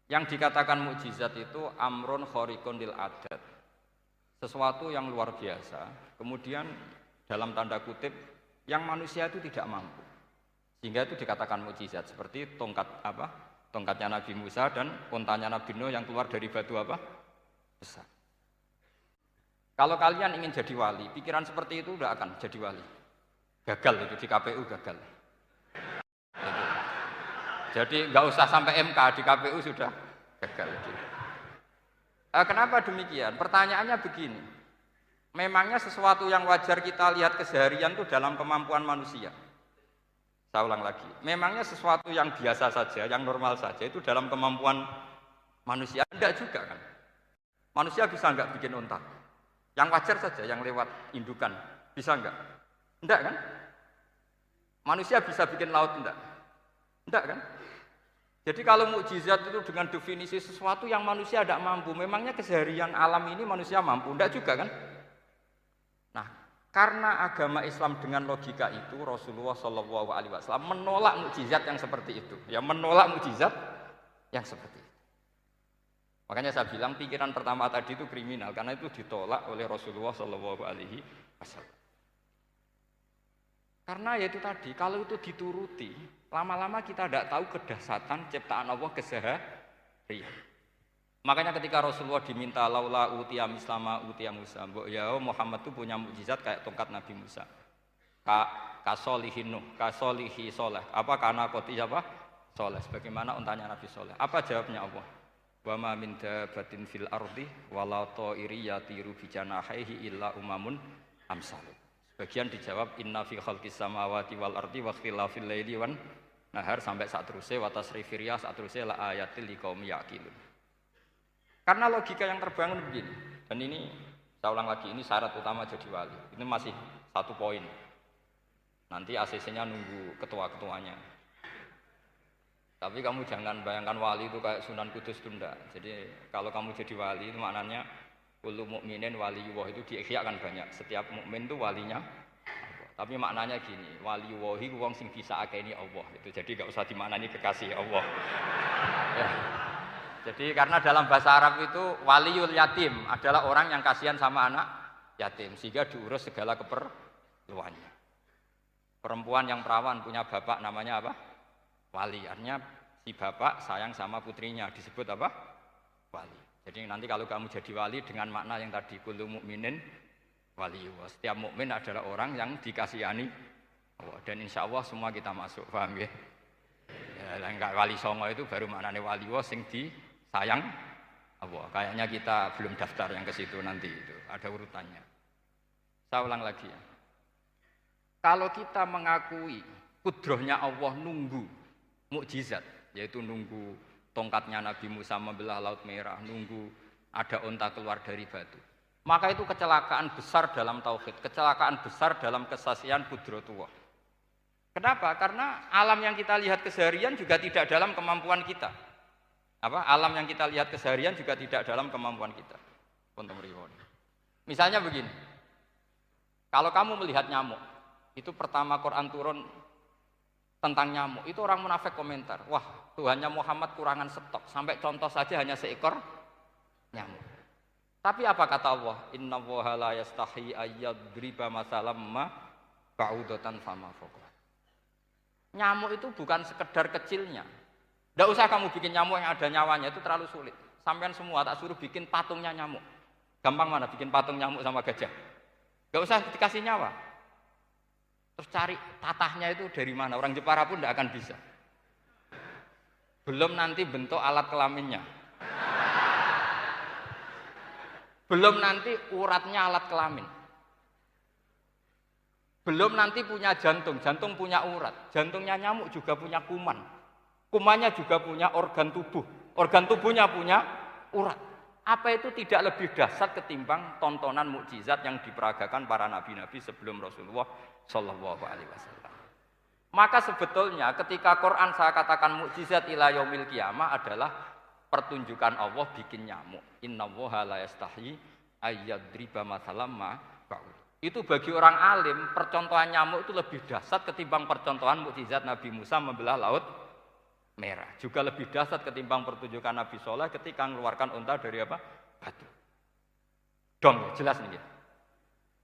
Yang dikatakan mukjizat itu amrun khariqun lil adat. Sesuatu yang luar biasa, kemudian dalam tanda kutip yang manusia itu tidak mampu. Sehingga itu dikatakan mukjizat, seperti tongkatnya Nabi Musa dan untanya Nabi Nuh yang keluar dari batu besar. Kalau kalian ingin jadi wali, pikiran seperti itu tidak akan jadi wali. Gagal itu di KPU gagal. Jadi nggak usah sampai MK, di KPU sudah gagal. Kenapa demikian? Pertanyaannya begini. Memangnya sesuatu yang wajar kita lihat keseharian itu dalam kemampuan manusia? Saya ulang lagi. Memangnya sesuatu yang biasa saja, yang normal saja itu dalam kemampuan manusia? Enggak juga kan? Manusia bisa enggak bikin unta? Yang wajar saja, yang lewat indukan. Bisa enggak? Enggak kan? Manusia bisa bikin laut enggak? Enggak kan? Jadi kalau mukjizat itu dengan definisi sesuatu yang manusia tidak mampu, memangnya keseharian alam ini manusia mampu? Enggak juga kan? Nah, karena agama Islam dengan logika itu, Rasulullah SAW menolak mukjizat yang seperti itu. Ya, menolak mukjizat yang seperti itu. Makanya saya bilang pikiran pertama tadi itu kriminal, karena itu ditolak oleh Rasulullah SAW. Karena ya itu tadi, kalau itu dituruti, lama-lama kita tidak tahu kedahsyatan ciptaan Allah keseharian. Makanya ketika Rasulullah diminta laula utiya mislama utiya Musa, ya Muhammad itu punya mukjizat kayak tongkat Nabi Musa. Kasolihin Nuh, kasolihi soleh. Apa karena koti apa? Soleh. Sebagaimana untanya Nabi Soleh. Apa jawabnya Allah? Wa ma min dabatin fil ardi wala ta'iri yatiru bi janahihi illa umamun amsalukum. Sebagian dijawab inna fi khalqis samawati wal ardi wa ikhtilafil laili wan nahar sampai saat terusnya wa tasrifir riyah saat terusnya la ayatil liqaumi yaqilun. Karena logika yang terbangun begini. Dan ini saya ulang lagi, ini syarat utama jadi wali. Ini masih satu poin. Nanti ACC-nya nunggu ketua-ketuanya. Tapi kamu jangan bayangkan wali itu kayak Sunan Kudus tunda. Jadi kalau kamu jadi wali itu maknanya kullu mukminin waliyullah itu diikhyakan banyak. Setiap mukmin itu walinya Allah. Tapi maknanya gini, waliyullahi wong sing bisa akeni Allah. Itu jadi enggak usah dimaknani kekasih Allah. Ya. Jadi karena dalam bahasa Arab itu waliyul yatim adalah orang yang kasihan sama anak yatim sehingga diurus segala keperluannya. Perempuan yang perawan punya bapak namanya apa? Wali. Artinya si bapak sayang sama putrinya disebut apa? Wali. Jadi nanti kalau kamu jadi wali dengan makna yang tadi kullu mukminin waliyullah. Setiap mukmin adalah orang yang dikasihani Allah. Dan insya Allah semua kita masuk, paham ya? Ya enggak wali songo itu baru maknanya waliyullah sing disayang Allah. Kayaknya kita belum daftar yang ke situ nanti itu. Ada urutannya. Saya ulang lagi ya. Kalau kita mengakui kudrohnya Allah nunggu mukjizat, yaitu nunggu tongkatnya Nabi Musa membelah Laut Merah, nunggu ada unta keluar dari batu. Maka itu kecelakaan besar dalam tauhid, kecelakaan besar dalam kesaksian kudratullah. Kenapa? Karena alam yang kita lihat keseharian juga tidak dalam kemampuan kita. Alam yang kita lihat keseharian juga tidak dalam kemampuan kita. Misalnya begini, kalau kamu melihat nyamuk, itu pertama Quran turun tentang nyamuk, itu orang munafik komentar, wah Tuhannya Muhammad kurangan stok, sampai contoh saja hanya seekor nyamuk. Tapi apa kata Allah? Innallaha la yastahi ayyadriba masalam ma ba'udatan fama fawqa. Nyamuk itu bukan sekedar kecilnya. Tidak usah kamu bikin nyamuk yang ada nyawanya, itu terlalu sulit. Sampean semua tak suruh bikin patungnya nyamuk. Gampang mana bikin patung nyamuk sama gajah? Tidak usah dikasih nyawa. Terus cari tatahnya itu dari mana? Orang Jepara pun tidak akan bisa. Belum nanti bentuk alat kelaminnya. Belum nanti uratnya alat kelamin. Belum nanti punya jantung, jantung punya urat. Jantungnya nyamuk juga punya kuman. Kumannya juga punya organ tubuh. Organ tubuhnya punya urat. Apa itu tidak lebih dahsyat ketimbang tontonan mukjizat yang diperagakan para nabi-nabi sebelum Rasulullah Shallallahu Alaihi Wasallam? Maka sebetulnya ketika Quran saya katakan mukjizat ila yaumil qiyamah adalah pertunjukan Allah bikin nyamuk. Innallaha la yastahi ayyadriba mathalam ma ba'ud. Itu bagi orang alim percontohan nyamuk itu lebih dahsyat ketimbang percontohan mukjizat Nabi Musa membelah laut merah. Juga lebih dahsyat ketimbang pertunjukan Nabi Soleh ketika mengeluarkan unta dari apa? Batu. Dong, jelas nih.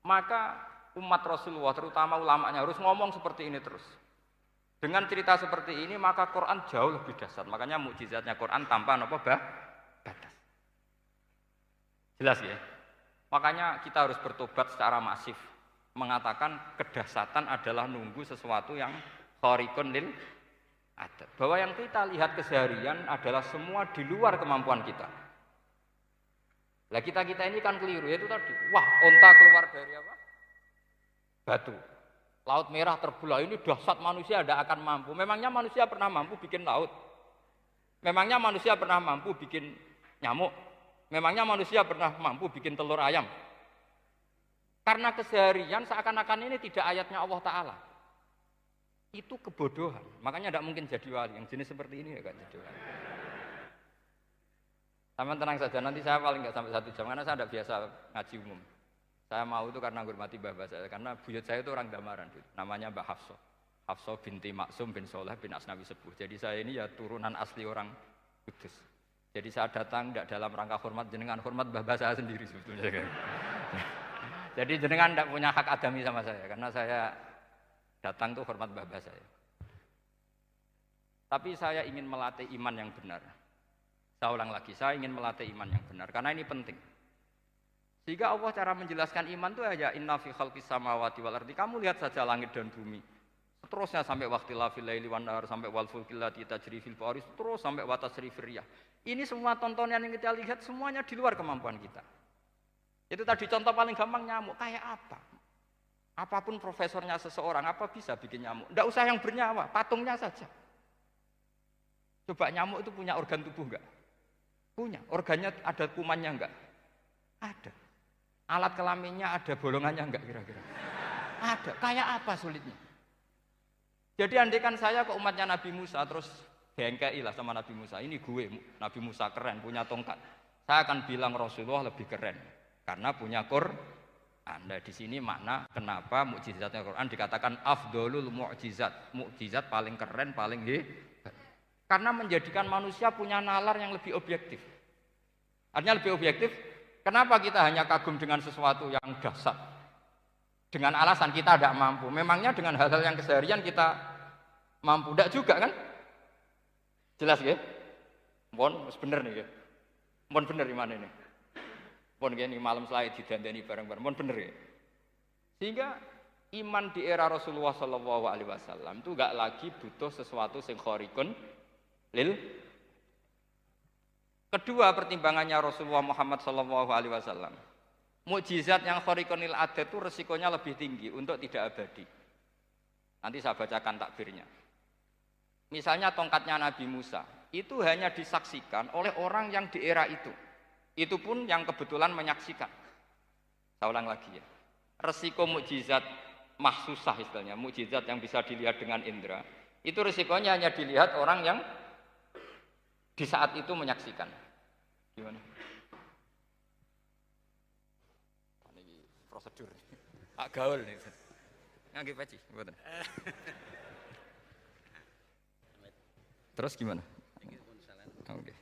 Maka umat Rasulullah, terutama ulamanya harus ngomong seperti ini terus. Dengan cerita seperti ini, maka Quran jauh lebih dahsyat. Makanya mukjizatnya Quran tanpa apa? Batas. Jelas ya? Makanya kita harus bertobat secara masif. Mengatakan kedahsyatan adalah nunggu sesuatu yang khariqun lil adat. Bahwa yang kita lihat keseharian adalah semua di luar kemampuan kita. Lah kita ini kan keliru, yaitu tadi, wah onta keluar dari apa? Batu. Laut merah terbelah, ini dahsyat, manusia tidak akan mampu. Memangnya manusia pernah mampu bikin laut? Memangnya manusia pernah mampu bikin nyamuk? Memangnya manusia pernah mampu bikin telur ayam? Karena keseharian seakan-akan ini tidak ayatnya Allah Ta'ala. Itu kebodohan. Makanya tidak mungkin jadi wali. Yang jenis seperti ini tidak jadi wali. Sama tenang saja, nanti saya paling nggak sampai 1 jam, karena saya tidak biasa ngaji umum. Saya mau itu karena menghormati mbah saya, karena buyut saya itu orang Damaran, namanya Mbak Hafsah. Hafsah binti Maksum bin Soleh bin Asnawi Sepuh. Jadi saya ini ya turunan asli orang Kudus. Jadi saya datang tidak dalam rangka hormat jenengan, hormat mbah saya sendiri sebetulnya. Jadi jenengan tidak punya hak adami sama saya, karena saya datang tuh hormat mbah saya. Tapi saya ingin melatih iman yang benar. Saya ulang lagi, saya ingin melatih iman yang benar, karena ini penting. Sehingga Allah cara menjelaskan iman itu aja inna fi khalqis samawati wal ardi. Kamu lihat saja langit dan bumi. Seterusnya sampai waqtil laili wan nahar, sampai wal fulkil lati tajri fil bahri, terus sampai wa tasrifir riyah. Ini semua tontonan yang kita lihat semuanya di luar kemampuan kita. Itu tadi contoh paling gampang, nyamuk kayak apa? Apapun profesornya seseorang, apa bisa bikin nyamuk? Tidak usah yang bernyawa, patungnya saja. Coba nyamuk itu punya organ tubuh enggak? Punya. Organnya ada kumannya enggak? Ada. Alat kelaminnya ada bolongannya enggak kira-kira? Ada. Kayak apa sulitnya? Jadi andaikan saya ke umatnya Nabi Musa terus bengkei lah sama Nabi Musa. Ini gue, Nabi Musa keren, punya tongkat. Saya akan bilang Rasulullah lebih keren karena punya Quran. Anda di sini makna kenapa mukjizatnya Quran dikatakan afdolul mukjizat. Mukjizat paling keren, paling hebat. Karena menjadikan manusia punya nalar yang lebih objektif. Artinya lebih objektif, kenapa kita hanya kagum dengan sesuatu yang dahsyat? Dengan alasan kita tidak mampu. Memangnya dengan hal-hal yang keseharian kita mampu? Tidak juga kan? Jelas ya? Mohon bener nih ya? Mohon bener di mana ini? Mohon gini malam selai didandani bareng-bareng. Mohon bener ya? Sehingga iman di era Rasulullah SAW itu gak lagi butuh sesuatu yang khariqun lil. Kedua pertimbangannya Rasulullah Muhammad SAW, mukjizat yang khariqun lil adat itu resikonya lebih tinggi untuk tidak abadi. Nanti saya bacakan takbirnya. Misalnya tongkatnya Nabi Musa itu hanya disaksikan oleh orang yang di era itu. Itu pun yang kebetulan menyaksikan. Saya ulang lagi ya. Resiko mukjizat mahsusah istilahnya, mukjizat yang bisa dilihat dengan indera, itu resikonya hanya dilihat orang yang di saat itu menyaksikan. Gimana? Ini prosedur. Ak gaul nih. Nggih peci, mboten. Terus gimana? Oke.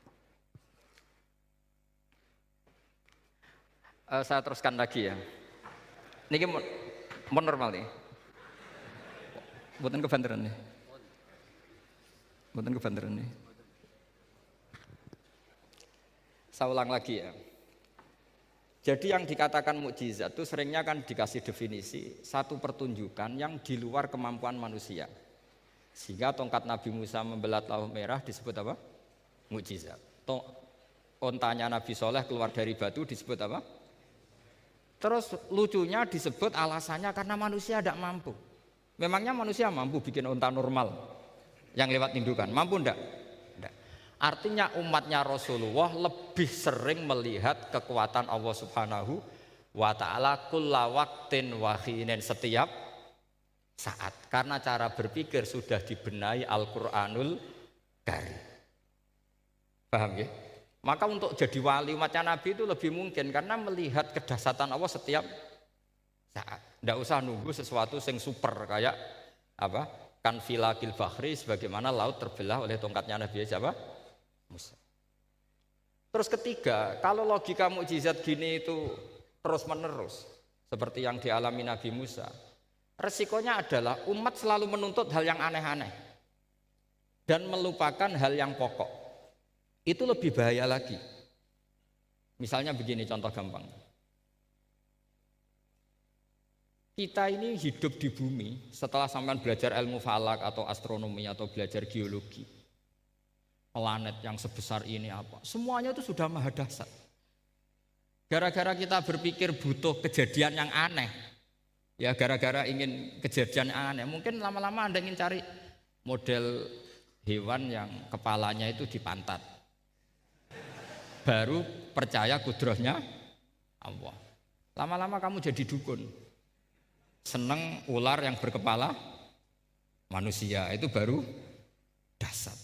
Saya teruskan lagi ya. Niki mon normal nih. Mboten kebanteran nih. Mboten kebanteran nih. Saya ulang lagi ya. Jadi yang dikatakan mukjizat itu seringnya kan dikasih definisi satu pertunjukan yang di luar kemampuan manusia. Sehingga tongkat Nabi Musa membelah laut merah disebut apa? Mukjizat. Ontanya Nabi Soleh keluar dari batu disebut apa? Terus lucunya disebut alasannya karena manusia tidak mampu. Memangnya manusia mampu bikin onta normal yang lewat indukan? Mampu enggak? Enggak. Artinya umatnya Rasulullah lebih sering melihat kekuatan Allah Subhanahu wa ta'ala kulla waqtin wa hinin, setiap saat. Karena cara berpikir sudah dibenahi Al-Qur'anul Karim. Paham ya? Maka untuk jadi wali umatnya Nabi itu lebih mungkin karena melihat kedahsyatan Allah setiap saat. Tidak usah nunggu sesuatu yang super kayak apa? kan filakil fakhri, sebagaimana laut terbelah oleh tongkatnya Nabi siapa? Musa. Terus ketiga, kalau logika mukjizat gini itu terus menerus seperti yang dialami Nabi Musa, resikonya adalah umat selalu menuntut hal yang aneh-aneh dan melupakan hal yang pokok. Itu lebih bahaya lagi. Misalnya begini contoh gampang. Kita ini hidup di bumi setelah sampean belajar ilmu falak atau astronomi atau belajar geologi. Planet yang sebesar ini apa? Semuanya itu sudah maha dahsyat. Gara-gara kita berpikir butuh kejadian yang aneh. Ya gara-gara ingin kejadian yang aneh. Mungkin lama-lama Anda ingin cari model hewan yang kepalanya itu di pantat. Baru percaya kudrahnya Allah. Lama-lama kamu jadi dukun. Seneng ular yang berkepala manusia, itu baru dahsyat.